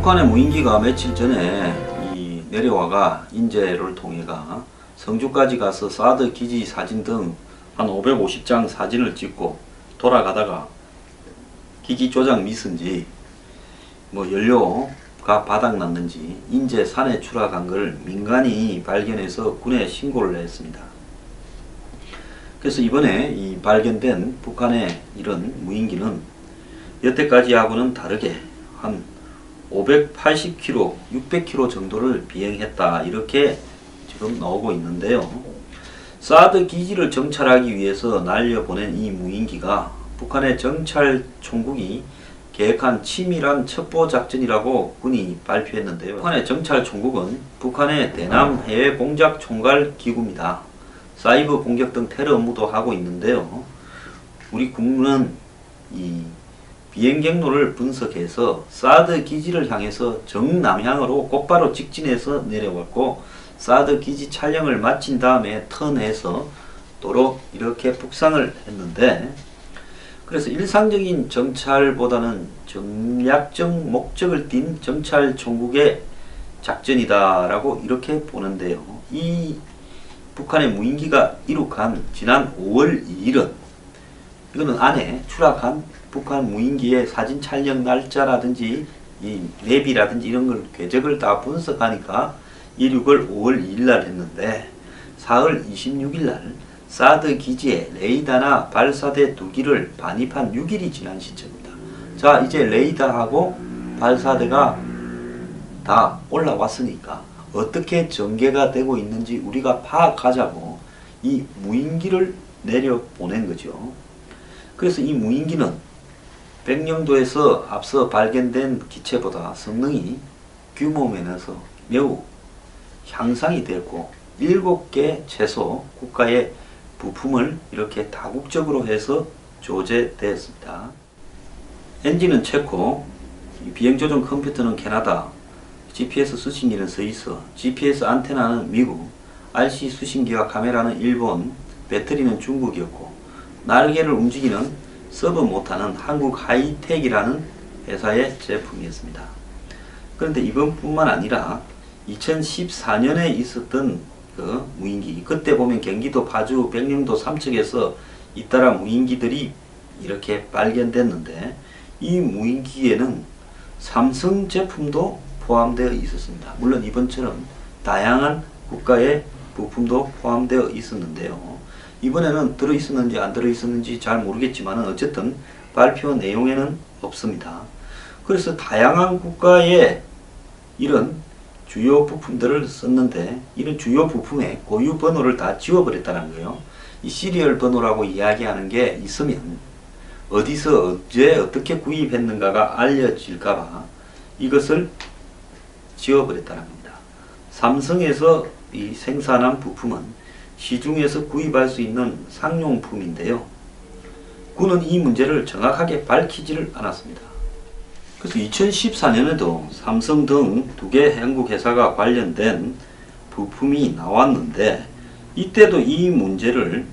북한의 무인기가 며칠 전에 내려와가 인제를 통해가 성주까지 가서 사드 기지 사진 등 한 550장 사진을 찍고 돌아가다가 기기 조작 미스인지 연료가 바닥났는지 인제 산에 추락한 걸 민간이 발견해서 군에 신고를 했습니다. 그래서 이번에 이 발견된 북한의 이런 무인기는 여태까지하고는 다르게 한 580km, 600km 정도를 비행했다, 이렇게 지금 나오고 있는데요. 사드 기지를 정찰하기 위해서 날려보낸 이 무인기가 북한의 정찰 총국이 계획한 치밀한 첩보작전이라고 군이 발표했는데요. 북한의 정찰 총국은 북한의 대남 해외 공작 총괄 기구입니다. 사이버 공격 등 테러 업무도 하고 있는데요. 우리 군은 이 비행 경로를 분석해서 사드 기지를 향해서 정남향으로 곧바로 직진해서 내려왔고, 사드 기지 촬영을 마친 다음에 턴해서 도로 이렇게 북상을 했는데, 그래서 일상적인 정찰보다는 전략적 목적을 띤 정찰 총국의 작전이다라고 이렇게 보는데요. 이 북한의 무인기가 이륙한 지난 5월 2일은 이거는 안에 추락한 북한 무인기의 사진 촬영 날짜라든지 이 내비라든지 이런 걸 궤적을 다 분석하니까 이륙을 5월 2일 날 했는데, 4월 26일 날 사드 기지에 레이더나 발사대 2기를 반입한 6일이 지난 시점입니다. 자, 이제 레이더하고 발사대가 다 올라왔으니까 어떻게 전개가 되고 있는지 우리가 파악하자고 이 무인기를 내려보낸 거죠. 그래서 이 무인기는 백령도에서 앞서 발견된 기체보다 성능이 규모 면에서 매우 향상이 되었고, 7개 최소 국가의 부품을 이렇게 다국적으로 해서 조제되었습니다. 엔진은 체코, 비행조종 컴퓨터는 캐나다, GPS 수신기는 스위스, GPS 안테나는 미국, RC 수신기와 카메라는 일본, 배터리는 중국이었고, 날개를 움직이는 서버 모터는 한국 하이텍이라는 회사의 제품이었습니다. 그런데 이번뿐만 아니라 2014년에 있었던 그 무인기, 그때 보면 경기도 파주 백령도 삼척에서 잇따라 무인기들이 이렇게 발견됐는데, 이 무인기에는 삼성 제품도 포함되어 있었습니다. 물론 이번처럼 다양한 국가의 부품도 포함되어 있었는데요. 이번에는 들어있었는지 안 들어있었는지 잘 모르겠지만 어쨌든 발표 내용에는 없습니다. 그래서 다양한 국가의 이런 주요 부품들을 썼는데, 이런 주요 부품의 고유 번호를 다 지워버렸다는 거예요. 이 시리얼 번호라고 이야기하는 게 있으면 어디서 언제 어떻게 구입했는가가 알려질까봐 이것을 지워버렸다는 겁니다. 삼성에서 이 생산한 부품은 시중에서 구입할 수 있는 상용품인데요. 군은 이 문제를 정확하게 밝히지를 않았습니다. 그래서 2014년에도 삼성 등 2개 한국 회사가 관련된 부품이 나왔는데, 이때도 이 문제를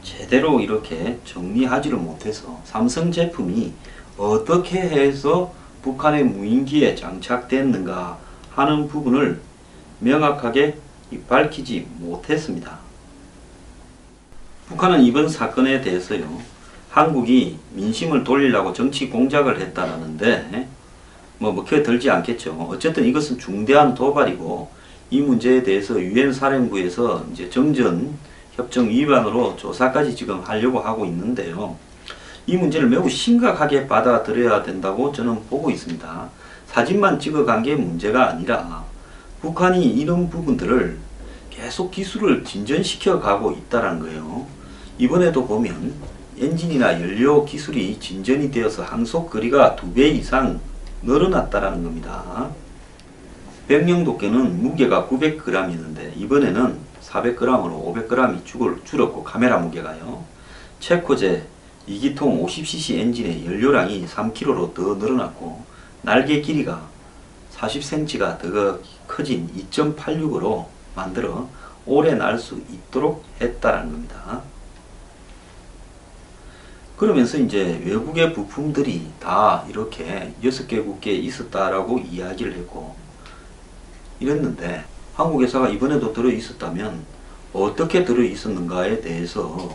제대로 이렇게 정리하지를 못해서 삼성 제품이 어떻게 해서 북한의 무인기에 장착됐는가 하는 부분을 명확하게 밝히지 못했습니다. 북한은 이번 사건에 대해서요, 한국이 민심을 돌리려고 정치 공작을 했다라는데 먹혀들지 않겠죠. 어쨌든 이것은 중대한 도발이고, 이 문제에 대해서 유엔 사령부에서 이제 정전 협정 위반으로 조사까지 지금 하려고 하고 있는데요. 이 문제를 매우 심각하게 받아들여야 된다고 저는 보고 있습니다. 사진만 찍어간 게 문제가 아니라 북한이 이런 부분들을 계속 기술을 진전시켜 가고 있다는 거예요. 이번에도 보면 엔진이나 연료 기술이 진전이 되어서 항속 거리가 2배 이상 늘어났다는 겁니다. 백령도께는 무게가 900g이었는데 이번에는 400g으로 500g이 줄었고, 카메라 무게가요. 체코제 2기통 50cc 엔진의 연료량이 3kg로 더 늘어났고, 날개 길이가 40cm가 더 커진 2.86으로 만들어 오래 날 수 있도록 했다는 겁니다. 그러면서 이제 외국의 부품들이 다 이렇게 6개국에 있었다라고 이야기를 했고 이랬는데 한국 회사가 이번에도 들어 있었다면 어떻게 들어 있었는가에 대해서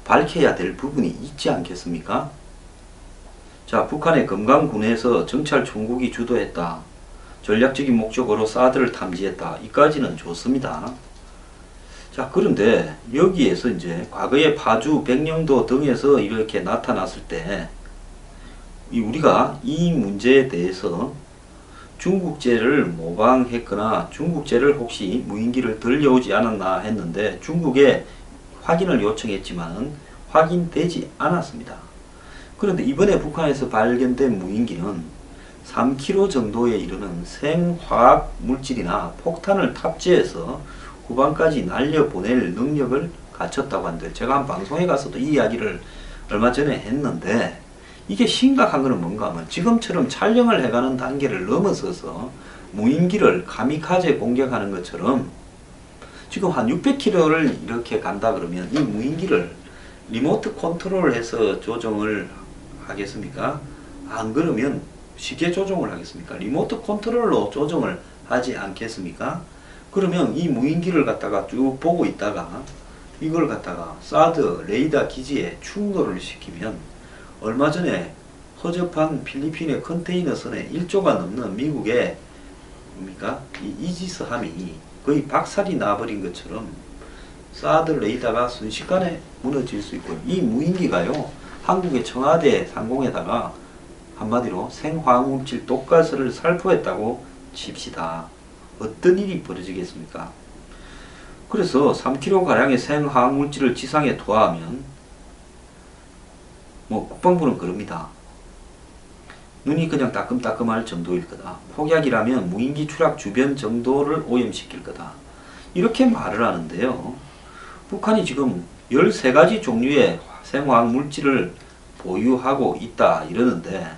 밝혀야 될 부분이 있지 않겠습니까? 자, 북한의 금강군에서 정찰 총국이 주도했다. 전략적인 목적으로 사드를 탐지했다. 이까지는 좋습니다. 자, 그런데 여기에서 이제 과거의 파주, 백령도 등에서 이렇게 나타났을 때 우리가 이 문제에 대해서 중국제를 모방했거나 중국제를 혹시 무인기를 들려오지 않았나 했는데 중국에 확인을 요청했지만 확인되지 않았습니다. 그런데 이번에 북한에서 발견된 무인기는 3km 정도에 이르는 생화학 물질이나 폭탄을 탑재해서 후방까지 날려보낼 능력을 갖췄다고 하는데 제가 한 방송에 가서도 이 이야기를 얼마 전에 했는데 이게 심각한 거는 뭔가 하면 지금처럼 촬영을 해가는 단계를 넘어서서 무인기를 가미카제 공격하는 것처럼 지금 한 600km를 이렇게 간다 그러면 이 무인기를 리모트 컨트롤을 해서 조정을 하겠습니까? 안 그러면 쉽게 조정을 하겠습니까? 리모트 컨트롤로 조정을 하지 않겠습니까? 그러면 이 무인기를 갖다가 쭉 보고 있다가 이걸 갖다가 사드 레이더 기지에 충돌을 시키면 얼마 전에 허접한 필리핀의 컨테이너선에 1조가 넘는 미국의 뭡니까? 이 이지스함이 거의 박살이 나버린 것처럼 사드 레이더가 순식간에 무너질 수 있고요. 이 무인기가요, 한국의 청와대 상공에다가 한마디로 생화학물질 독가스를 살포했다고 칩시다. 어떤 일이 벌어지겠습니까? 그래서 3kg가량의 생화학물질을 지상에 투하하면 국방부는 그럽니다. 눈이 그냥 따끔따끔할 정도일 거다. 폭약이라면 무인기 추락 주변 정도를 오염시킬 거다. 이렇게 말을 하는데요. 북한이 지금 13가지 종류의 생화학 물질을 보유하고 있다 이러는데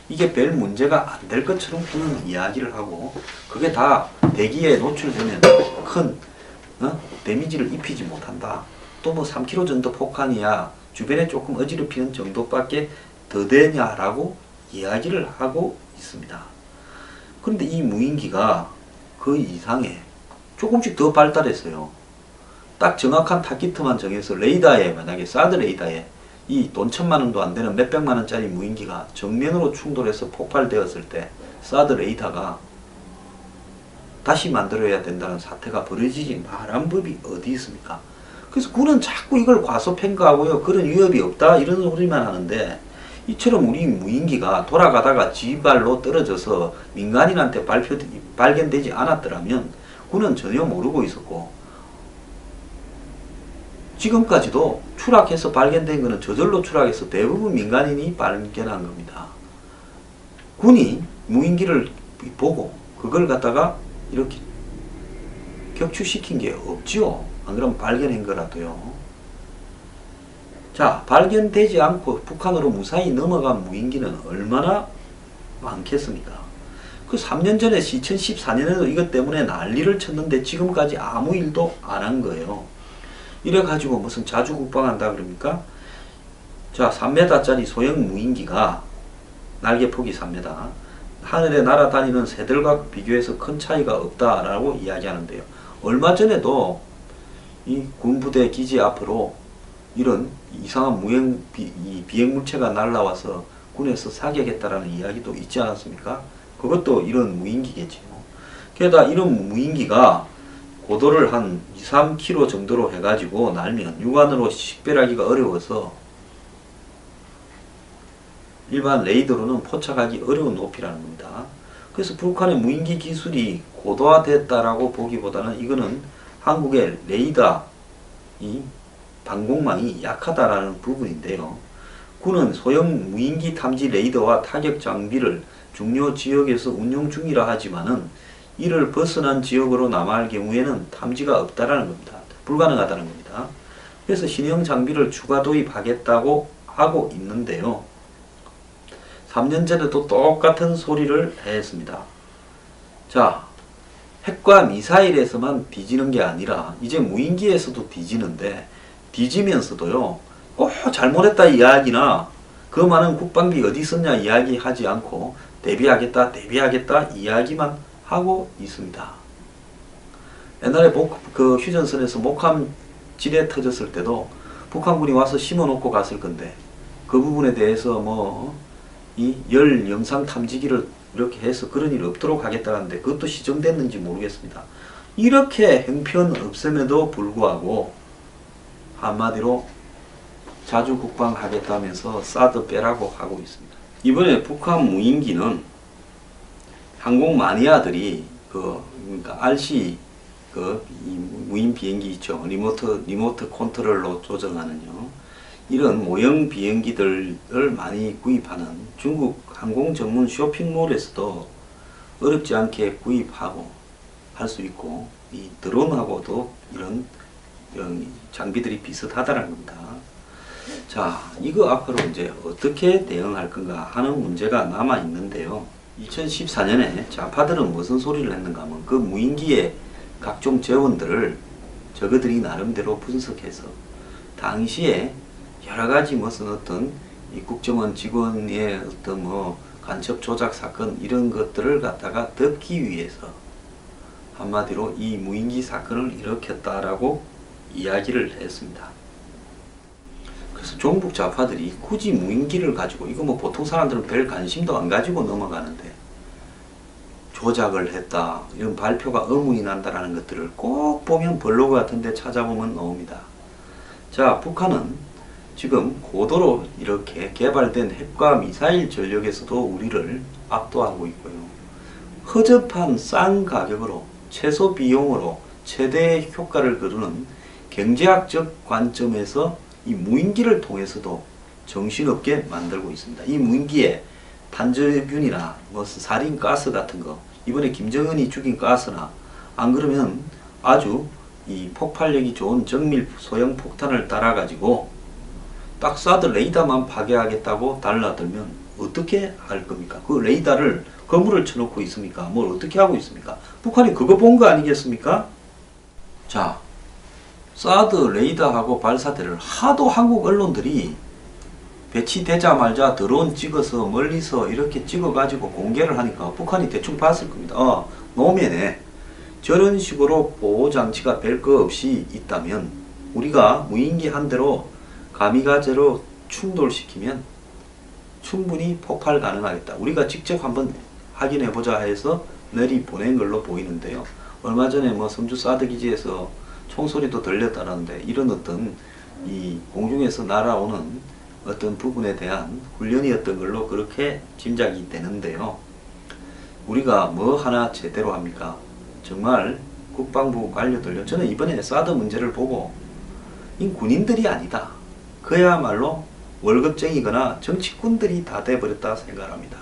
이게 별 문제가 안 될 것처럼 그는 이야기를 하고 그게 다 대기에 노출되면 큰 데미지를 입히지 못한다. 또 뭐 3kg 정도 폭탄이야 주변에 조금 어지럽히는 정도밖에 더 되냐라고 이야기를 하고 있습니다. 그런데 이 무인기가 그 이상에 조금씩 더 발달했어요. 딱 정확한 타깃만 정해서 레이더에 만약에 사드 레이더에 이 돈 1000만원도 안 되는 몇백만원짜리 무인기가 정면으로 충돌해서 폭발되었을 때 사드 레이더가 다시 만들어야 된다는 사태가 벌어지지 말한 법이 어디 있습니까? 그래서 군은 자꾸 이걸 과소평가하고요. 그런 위협이 없다 이런 소리만 하는데 이처럼 우리 무인기가 돌아가다가 지발로 떨어져서 민간인한테 발견되지 않았더라면 군은 전혀 모르고 있었고 지금까지도 추락해서 발견된 것은 저절로 추락해서 대부분 민간인이 발견한 겁니다. 군이 무인기를 보고 그걸 갖다가 이렇게 격추시킨 게 없지요. 안 그러면 발견한 거라도요. 자, 발견되지 않고 북한으로 무사히 넘어간 무인기는 얼마나 많겠습니까? 그 3년 전에 2014년에도 이것 때문에 난리를 쳤는데 지금까지 아무 일도 안 한 거예요. 이래가지고 무슨 자주국방한다 그럽니까? 자, 3m짜리 소형 무인기가 날개 폭이 3m 하늘에 날아다니는 새들과 비교해서 큰 차이가 없다라고 이야기하는데요. 얼마 전에도 이 군부대 기지 앞으로 이런 이상한 비행물체가 날라와서 군에서 사격했다라는 이야기도 있지 않았습니까? 그것도 이런 무인기겠지요. 게다가 이런 무인기가 고도를 한 2-3km 정도로 해가지고 날면 육안으로 식별하기가 어려워서 일반 레이더로는 포착하기 어려운 높이라는 겁니다. 그래서 북한의 무인기 기술이 고도화됐다라고 보기보다는 이거는 한국의 레이더 이 방공망이 약하다라는 부분인데요. 군은 소형 무인기 탐지 레이더와 타격 장비를 중요 지역에서 운용 중이라 하지만은 이를 벗어난 지역으로 남아할 경우에는 탐지가 없다라는 겁니다. 불가능하다는 겁니다. 그래서 신형 장비를 추가 도입하겠다고 하고 있는데요. 3년 전에도 똑같은 소리를 했습니다. 자, 핵과 미사일에서만 뒤지는 게 아니라 이제 무인기에서도 뒤지는데 뒤지면서도요. 잘못했다 이야기나 그 많은 국방비 어디 있었냐 이야기하지 않고 대비하겠다 이야기만 하고 있습니다. 옛날에 그 휴전선에서 목함 지뢰 터졌을 때도 북한군이 와서 심어놓고 갔을 건데 그 부분에 대해서 이 열 영상 탐지기를 이렇게 해서 그런 일 없도록 하겠다는데 그것도 시정됐는지 모르겠습니다. 이렇게 형편없음에도 불구하고 한마디로 자주 국방하겠다면서 사드 빼라고 하고 있습니다. 이번에 북한 무인기는 항공 마니아들이 그러니까 RC 이 무인 비행기 있죠. 리모트 컨트롤로 조정하는요. 이런 모형 비행기들을 많이 구입하는 중국 항공 전문 쇼핑몰에서도 어렵지 않게 구입하고 할 수 있고 이 드론하고도 이런 장비들이 비슷하다는 겁니다. 자, 이거 앞으로 이제 어떻게 대응할 건가 하는 문제가 남아 있는데요. 2014년에 좌파들은 무슨 소리를 했는가 하면 그 무인기의 각종 재원들을 저그들이 나름대로 분석해서 당시에 여러가지 무슨 어떤 이 국정원 직원의 어떤 간첩 조작 사건 이런 것들을 갖다가 덮기 위해서 한마디로 이 무인기 사건을 일으켰다라고 이야기를 했습니다. 그래서 종북 좌파들이 굳이 무인기를 가지고 이거 보통 사람들은 별 관심도 안 가지고 넘어가는데 조작을 했다 이런 발표가 의문이 난다라는 것들을 꼭 보면 블로그 같은데 찾아보면 나옵니다. 자, 북한은 지금 고도로 이렇게 개발된 핵과 미사일 전력에서도 우리를 압도하고 있고요. 허접한 싼 가격으로 최소 비용으로 최대 효과를 거두는 경제학적 관점에서 이 무인기를 통해서도 정신없게 만들고 있습니다. 이 무인기에 탄저균이나 살인 가스 같은 거 이번에 김정은이 죽인 가스나 안 그러면 아주 이 폭발력이 좋은 정밀 소형 폭탄을 달아 가지고 딱 사드 레이더만 파괴하겠다고 달라들면 어떻게 할 겁니까? 그 레이더를 건물을 쳐놓고 있습니까? 뭘 어떻게 하고 있습니까? 북한이 그거 본 거 아니겠습니까? 자, 사드 레이더하고 발사대를 하도 한국 언론들이 배치되자마자 드론 찍어서 멀리서 이렇게 찍어가지고 공개를 하니까 북한이 대충 봤을 겁니다. 노면에 저런 식으로 보호장치가 별 거 없이 있다면 우리가 무인기 한 대로 가미가제로 충돌시키면 충분히 폭발 가능하겠다. 우리가 직접 한번 확인해보자 해서 내리보낸 걸로 보이는데요. 얼마 전에 섬주 사드 기지에서 총소리도 들렸다는데 이런 어떤 이 공중에서 날아오는 어떤 부분에 대한 훈련이었던 걸로 그렇게 짐작이 되는데요. 우리가 뭐 하나 제대로 합니까? 정말 국방부 관료들요. 저는 이번에 사드 문제를 보고 이 군인들이 아니다. 그야말로 월급쟁이거나 정치꾼들이 다 돼버렸다 생각합니다.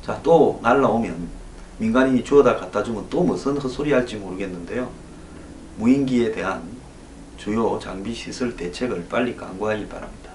자, 또 날라오면 민간인이 주워다 갖다 주면 또 무슨 헛소리 할지 모르겠는데요. 무인기에 대한 주요 장비 시설 대책을 빨리 강구하길 바랍니다.